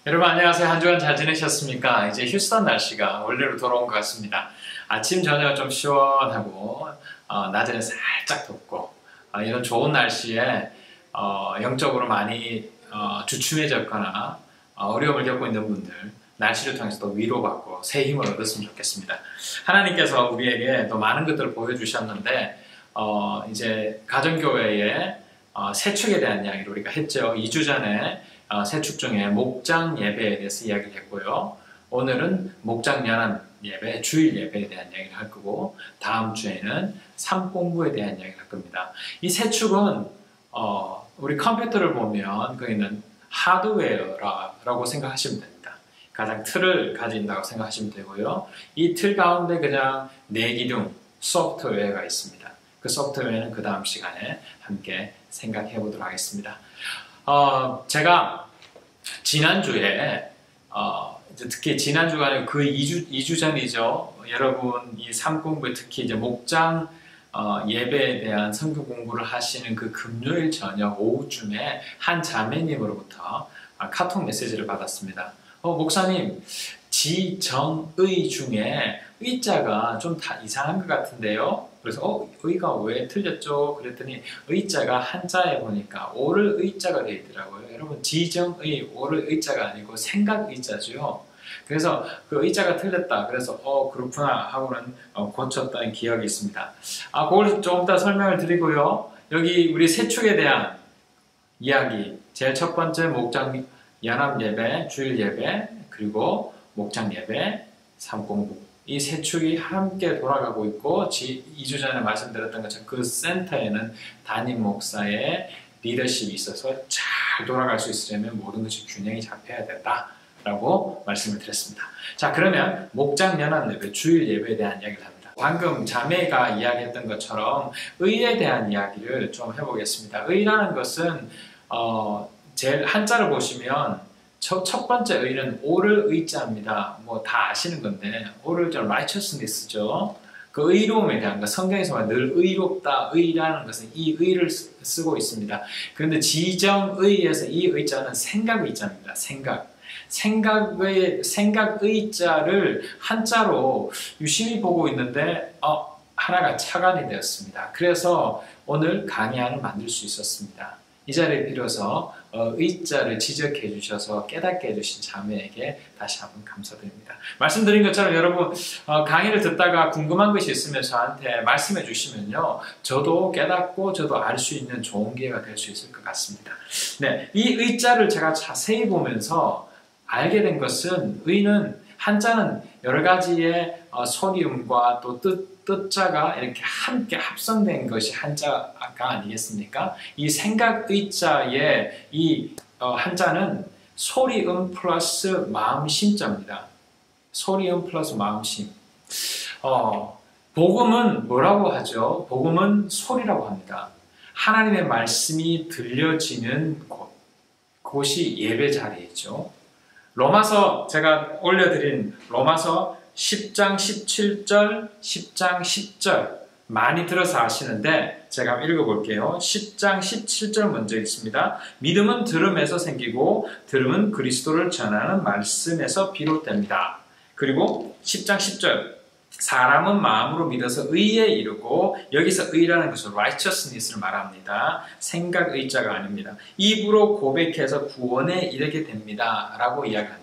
여러분 안녕하세요. 한 주간 잘 지내셨습니까? 이제 휴스턴 날씨가 원래로 돌아온 것 같습니다. 아침 저녁은 좀 시원하고 낮에는 살짝 덥고 이런 좋은 날씨에 영적으로 많이 주춤해졌거나 어려움을 겪고 있는 분들 날씨를 통해서 또 위로받고 새 힘을 얻었으면 좋겠습니다. 하나님께서 우리에게 또 많은 것들을 보여주셨는데 이제 가정교회의 세축에 대한 이야기를 우리가 했죠. 2주 전에 세축 중에 목장 예배에 대해서 이야기를 했고요. 오늘은 목장 연합 예배, 주일 예배에 대한 이야기를 할 거고 다음 주에는 삶 공부에 대한 이야기를 할 겁니다. 이 세축은 우리 컴퓨터를 보면 거기는 하드웨어라고 생각하시면 됩니다. 가장 틀을 가진다고 생각하시면 되고요. 이 틀 가운데 그냥 내기둥, 소프트웨어가 있습니다. 그 소프트웨어는 그 다음 시간에 함께 생각해 보도록 하겠습니다. 제가 지난주에 특히 지난주가 아니고 그 2주 전이죠. 여러분 이 삶공부에 특히 이제 목장 예배에 대한 선교 공부를 하시는 그 금요일 저녁 오후쯤에 한 자매님으로부터 카톡 메시지를 받았습니다. 목사님, 지정의 중에 의자가 좀 다 이상한 것 같은데요. 그래서 의가 왜 틀렸죠? 그랬더니 의자가 한자에 보니까 오를 의자가 되어 있더라고요. 여러분 지정의 오를 의자가 아니고 생각 의자죠. 그래서 그 의자가 틀렸다. 그래서 그렇구나 하고는 고쳤다는 기억이 있습니다. 그걸 조금 더 설명을 드리고요. 여기 우리 세축에 대한 이야기, 제일 첫 번째 목장 연합 예배, 주일 예배, 그리고 목장 예배, 삶공부. 이 세 축이 함께 돌아가고 있고 2주 전에 말씀드렸던 것처럼 그 센터에는 담임 목사의 리더십이 있어서 잘 돌아갈 수 있으려면 모든 것이 균형이 잡혀야 된다라고 말씀을 드렸습니다. 자, 그러면 목장 연합 예배, 주일 예배에 대한 이야기를 합니다. 방금 자매가 이야기했던 것처럼 의에 대한 이야기를 좀 해보겠습니다. 의라는 것은 제일 한자를 보시면 첫 번째 의는 오를 의자입니다. 뭐 다 아시는 건데 오를 좀 righteousness죠. 그 의로움에 대한 거 성경에서 늘 의롭다 의라는 것은 이 의를 쓰고 있습니다. 그런데 지정의에서 이 의자는 생각 의자입니다. 생각 의자를 한자로 유심히 보고 있는데 하나가 착안이 되었습니다. 그래서 오늘 강의안을 만들 수 있었습니다. 이 자리에 빌어서 의자를 지적해 주셔서 깨닫게 해주신 자매에게 다시 한번 감사드립니다. 말씀드린 것처럼 여러분 강의를 듣다가 궁금한 것이 있으면 저한테 말씀해 주시면요. 저도 깨닫고 저도 알 수 있는 좋은 기회가 될 수 있을 것 같습니다. 네, 이 의자를 제가 자세히 보면서 알게 된 것은 의는 한자는 여러 가지의 소리음과 또 뜻자가 이렇게 함께 합성된 것이 한자가 아니겠습니까? 이 생각 의자의 이 한자는 소리음 플러스 마음심자입니다. 소리음 플러스 마음심. 복음은 뭐라고 하죠? 복음은 소리라고 합니다. 하나님의 말씀이 들려지는 곳이 예배 자리이죠. 로마서 제가 올려드린 로마서 10장 17절, 10장 10절 많이 들어서 아시는데 제가 한번 읽어볼게요. 10장 17절 먼저 읽습니다. 믿음은 들음에서 생기고 들음은 그리스도를 전하는 말씀에서 비롯됩니다. 그리고 10장 10절 사람은 마음으로 믿어서 의에 이르고 여기서 의라는 것은 righteousness를 말합니다. 생각 의자가 아닙니다. 입으로 고백해서 구원에 이르게 됩니다. 라고 이야기합니다.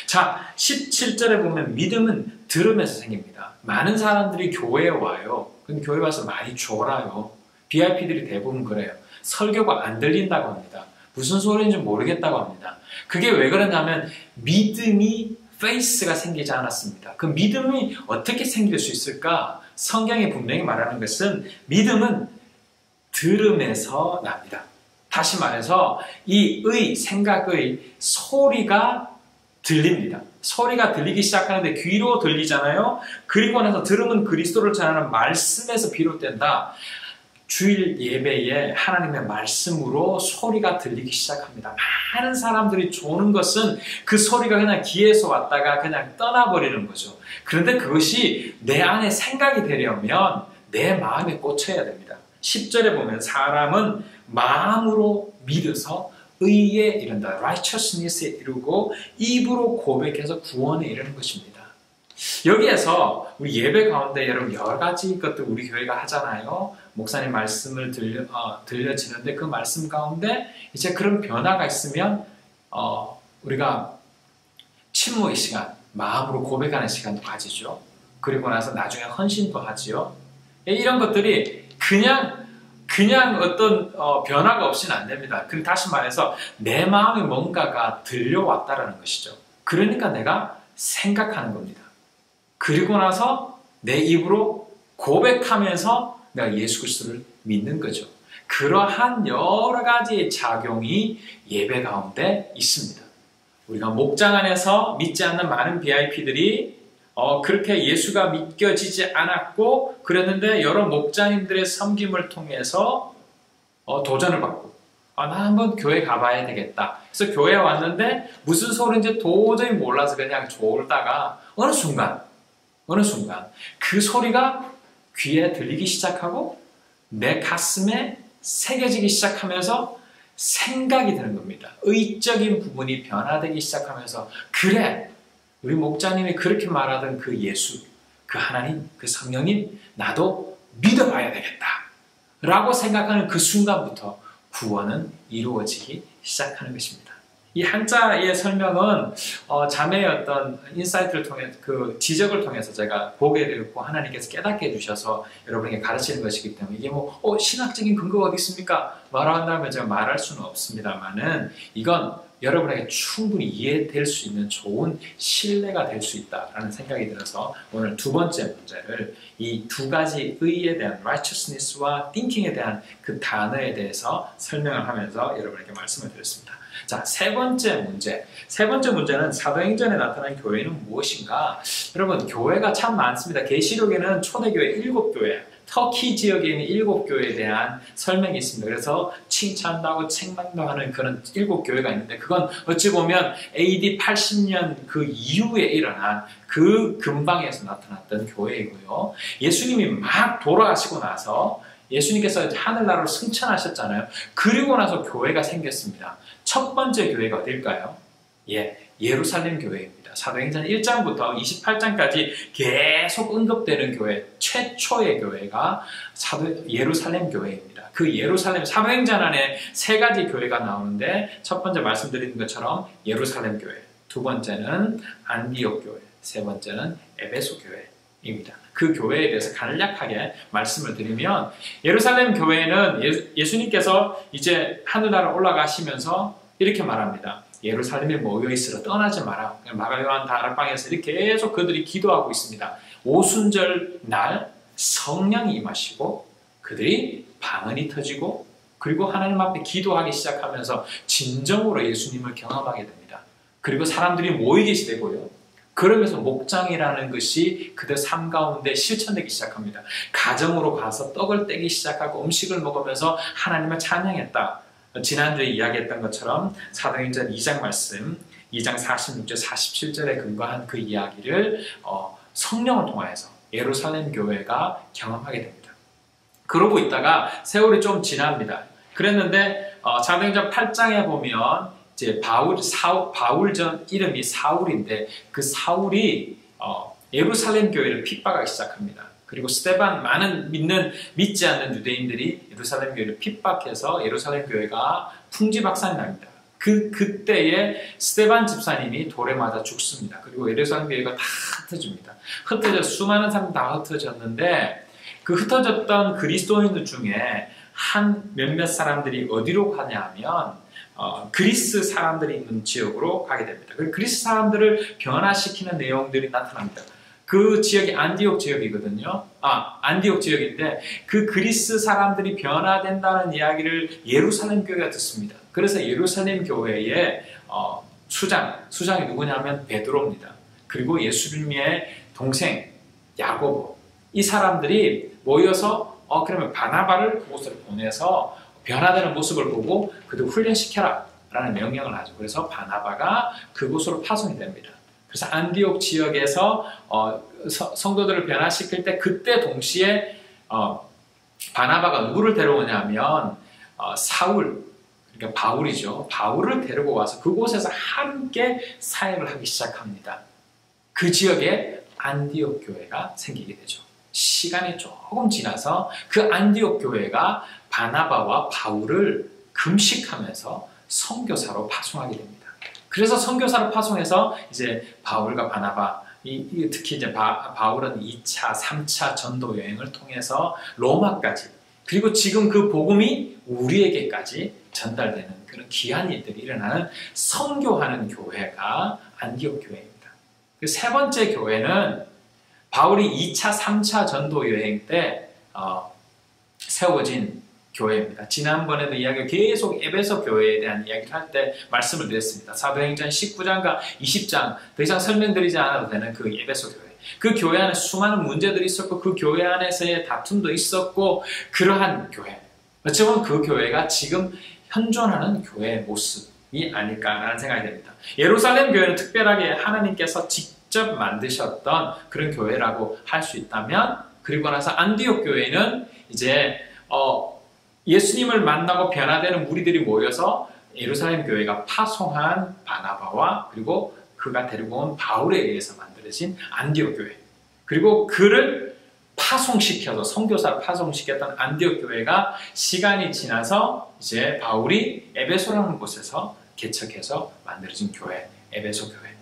자, 17절에 보면 믿음은 들음에서 생깁니다. 많은 사람들이 교회에 와요. 그럼 교회 와서 많이 졸아요. VIP들이 대부분 그래요. 설교가 안 들린다고 합니다. 무슨 소리인지 모르겠다고 합니다. 그게 왜 그러냐면 믿음이 페이스가 생기지 않았습니다. 그 믿음이 어떻게 생길 수 있을까? 성경이 분명히 말하는 것은 믿음은 들음에서 납니다. 다시 말해서 이 생각의 소리가 들립니다. 소리가 들리기 시작하는데 귀로 들리잖아요. 그리고 나서 들음은 그리스도를 전하는 말씀에서 비롯된다. 주일 예배에 하나님의 말씀으로 소리가 들리기 시작합니다. 많은 사람들이 조는 것은 그 소리가 그냥 귀에서 왔다가 그냥 떠나버리는 거죠. 그런데 그것이 내 안에 생각이 되려면 내 마음에 꽂혀야 됩니다. 10절에 보면 사람은 마음으로 믿어서 의에 이른다. righteousness에 이르고 입으로 고백해서 구원에 이르는 것입니다. 여기에서 우리 예배 가운데 여러분 여러 가지 것들 우리 교회가 하잖아요. 목사님 말씀을 들려지는데 그 말씀 가운데 이제 그런 변화가 있으면 우리가 침묵의 시간, 마음으로 고백하는 시간도 가지죠. 그리고 나서 나중에 헌신도 하지요. 이런 것들이 그냥 어떤 변화가 없이는 안 됩니다. 그리고 다시 말해서 내 마음에 뭔가가 들려왔다라는 것이죠. 그러니까 내가 생각하는 겁니다. 그리고 나서 내 입으로 고백하면서 내가 예수 그리스도를 믿는 거죠. 그러한 여러 가지의 작용이 예배 가운데 있습니다. 우리가 목장 안에서 믿지 않는 많은 VIP들이 그렇게 예수가 믿겨지지 않았고 그랬는데 여러 목자님들의 섬김을 통해서 도전을 받고 나 한번 교회 가봐야 되겠다. 그래서 교회에 왔는데 무슨 소리인지 도저히 몰라서 그냥 졸다가 어느 순간 그 소리가 귀에 들리기 시작하고 내 가슴에 새겨지기 시작하면서 생각이 드는 겁니다. 의적인 부분이 변화되기 시작하면서 그래! 우리 목자님이 그렇게 말하던 그 예수, 그 하나님, 그 성령님 나도 믿어봐야 되겠다 라고 생각하는 그 순간부터 구원은 이루어지기 시작하는 것입니다. 이 한자의 설명은 자매의 어떤 인사이트를 통해 그 지적을 통해서 제가 보게 되었고 하나님께서 깨닫게 해주셔서 여러분에게 가르치는 것이기 때문에 이게 신학적인 근거가 어디 있습니까? 말한다면 제가 말할 수는 없습니다만은 이건 여러분에게 충분히 이해될 수 있는 좋은 신뢰가 될 수 있다라는 생각이 들어서 오늘 두 번째 문제를 이 두 가지 의에 대한 righteousness와 thinking에 대한 그 단어에 대해서 설명을 하면서 여러분에게 말씀을 드렸습니다. 자, 세 번째 문제는 사도행전에 나타난 교회는 무엇인가? 여러분, 교회가 참 많습니다. 계시록에는 초대교회 7교회, 터키 지역에 있는 7교회에 대한 설명이 있습니다. 그래서 칭찬도 하고 책망도 하는 그런 7교회가 있는데 그건 어찌 보면 AD 80년 그 이후에 일어난 그 근방에서 나타났던 교회이고요. 예수님이 막 돌아가시고 나서 예수님께서 하늘나라로 승천하셨잖아요. 그리고 나서 교회가 생겼습니다. 첫 번째 교회가 어딜까요? 예루살렘 교회입니다. 사도행전 1장부터 28장까지 계속 언급되는 교회, 최초의 교회가 예루살렘 교회입니다. 그 예루살렘, 사도행전 안에 세 가지 교회가 나오는데 첫 번째 말씀드린 것처럼 예루살렘 교회, 두 번째는 안디옥 교회, 세 번째는 에베소 교회입니다. 그 교회에 대해서 간략하게 말씀을 드리면 예루살렘 교회는 예수님께서 이제 하늘나라 올라가시면서 이렇게 말합니다. 예루살렘에 모여있으라 떠나지 마라. 마가요한 다락방에서 이렇게 계속 그들이 기도하고 있습니다. 오순절 날 성령이 임하시고 그들이 방언이 터지고 그리고 하나님 앞에 기도하기 시작하면서 진정으로 예수님을 경험하게 됩니다. 그리고 사람들이 모이게 되고요. 그러면서 목장이라는 것이 그들 삶 가운데 실천되기 시작합니다. 가정으로 가서 떡을 떼기 시작하고 음식을 먹으면서 하나님을 찬양했다. 지난주에 이야기했던 것처럼 사도행전 2장 말씀 2장 46절 47절에 근거한 그 이야기를 성령을 통하여서 예루살렘 교회가 경험하게 됩니다. 그러고 있다가 세월이 좀 지납니다. 그랬는데 사도행전 8장에 보면 이제 바울 전 이름이 사울인데 그 사울이 예루살렘 교회를 핍박하기 시작합니다. 그리고 스데반 많은 믿지 않는 유대인들이 예루살렘 교회를 핍박해서 예루살렘 교회가 풍지박산이 납니다. 그때에 스데반 집사님이 돌에 맞아 죽습니다. 그리고 예루살렘 교회가 다 흩어집니다. 흩어져 수많은 사람이 다 흩어졌는데 그 흩어졌던 그리스도인들 중에 한 몇몇 사람들이 어디로 가냐면 그리스 사람들이 있는 지역으로 가게 됩니다. 그리스 사람들을 변화시키는 내용들이 나타납니다. 그 지역이 안디옥 지역이거든요. 안디옥 지역인데 그 그리스 사람들이 변화된다는 이야기를 예루살렘 교회가 듣습니다. 그래서 예루살렘 교회의 수장이 누구냐면 베드로입니다. 그리고 예수님의 동생 야고보 이 사람들이 모여서 그러면 바나바를 그곳으로 보내서 변화되는 모습을 보고 그들 훈련시켜라 라는 명령을 하죠. 그래서 바나바가 그곳으로 파송이 됩니다. 그래서 안디옥 지역에서 성도들을 변화시킬 때 그때 동시에 바나바가 누구를 데려오냐면 사울 그러니까 바울이죠. 바울을 데리고 와서 그곳에서 함께 사역을 하기 시작합니다. 그 지역에 안디옥 교회가 생기게 되죠. 시간이 조금 지나서 그 안디옥 교회가 바나바와 바울을 금식하면서 선교사로 파송하게 됩니다. 그래서 선교사로 파송해서 이제 바울과 바나바, 특히 이제 바울은 2차, 3차 전도 여행을 통해서 로마까지, 그리고 지금 그 복음이 우리에게까지 전달되는 그런 귀한 일들이 일어나는 선교하는 교회가 안디옥 교회입니다. 그 세 번째 교회는 바울이 2차, 3차 전도 여행 때 세워진 교회입니다. 지난번에도 이야기를 계속 에베소 교회에 대한 이야기를 할 때 말씀을 드렸습니다. 사도행전 19장과 20장, 더 이상 설명드리지 않아도 되는 그 에베소 교회. 그 교회 안에 수많은 문제들이 있었고 그 교회 안에서의 다툼도 있었고 그러한 교회. 어찌 보면 그 교회가 지금 현존하는 교회의 모습이 아닐까라는 생각이 듭니다. 예루살렘 교회는 특별하게 하나님께서 직접 만드셨던 그런 교회라고 할 수 있다면, 그리고 나서 안디옥 교회는 이제 예수님을 만나고 변화되는 무리들이 모여서 예루살렘 교회가 파송한 바나바와 그리고 그가 데리고 온 바울에 의해서 만들어진 안디옥 교회, 그리고 그를 파송시켜서 선교사를 파송시켰던 안디옥 교회가 시간이 지나서 이제 바울이 에베소라는 곳에서 개척해서 만들어진 교회, 에베소 교회.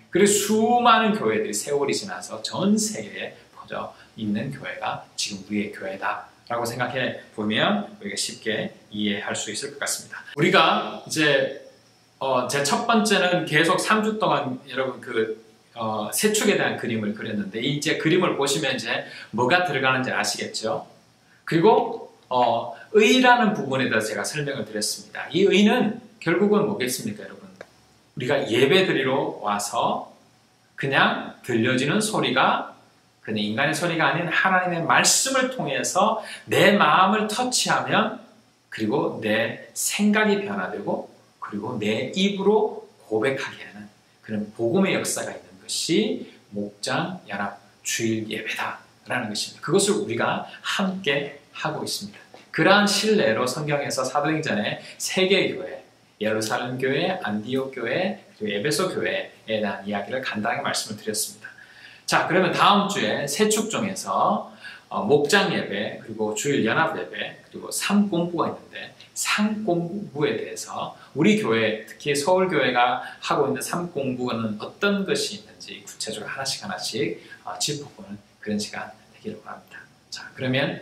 그리고 수많은 교회들이 세월이 지나서 전 세계에 퍼져 있는 교회가 지금 우리의 교회다 라고 생각해 보면 우리가 쉽게 이해할 수 있을 것 같습니다. 우리가 이제 제 첫 번째는 계속 3주 동안 여러분 세축에 대한 그림을 그렸는데, 이제 그림을 보시면 이제 뭐가 들어가는지 아시겠죠? 그리고 의라는 부분에 대해서 제가 설명을 드렸습니다. 이 의는 결국은 뭐겠습니까, 여러분? 우리가 예배 드리러 와서 그냥 들려지는 소리가 그냥 인간의 소리가 아닌 하나님의 말씀을 통해서 내 마음을 터치하면, 그리고 내 생각이 변화되고, 그리고 내 입으로 고백하게 하는 그런 복음의 역사가 있는 것이 목장 연합 주일 예배다라는 것입니다. 그것을 우리가 함께 하고 있습니다. 그러한 신뢰로 성경에서 사도행전에 세 개의 교회, 예루살렘 교회, 안디옥 교회, 그리고 에베소 교회에 대한 이야기를 간단하게 말씀을 드렸습니다. 자, 그러면 다음 주에 세축종에서 목장 예배, 그리고 주일 연합 예배, 그리고 삶공부가 있는데, 삶공부에 대해서 우리 교회, 특히 서울교회가 하고 있는 삶공부는 어떤 것이 있는지 구체적으로 하나씩 짚어보는 그런 시간 되기를 바랍니다. 자, 그러면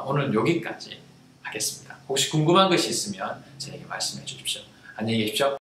오늘 여기까지 하겠습니다. 혹시 궁금한 것이 있으면 저에게 말씀해 주십시오. 안녕히 계십시오.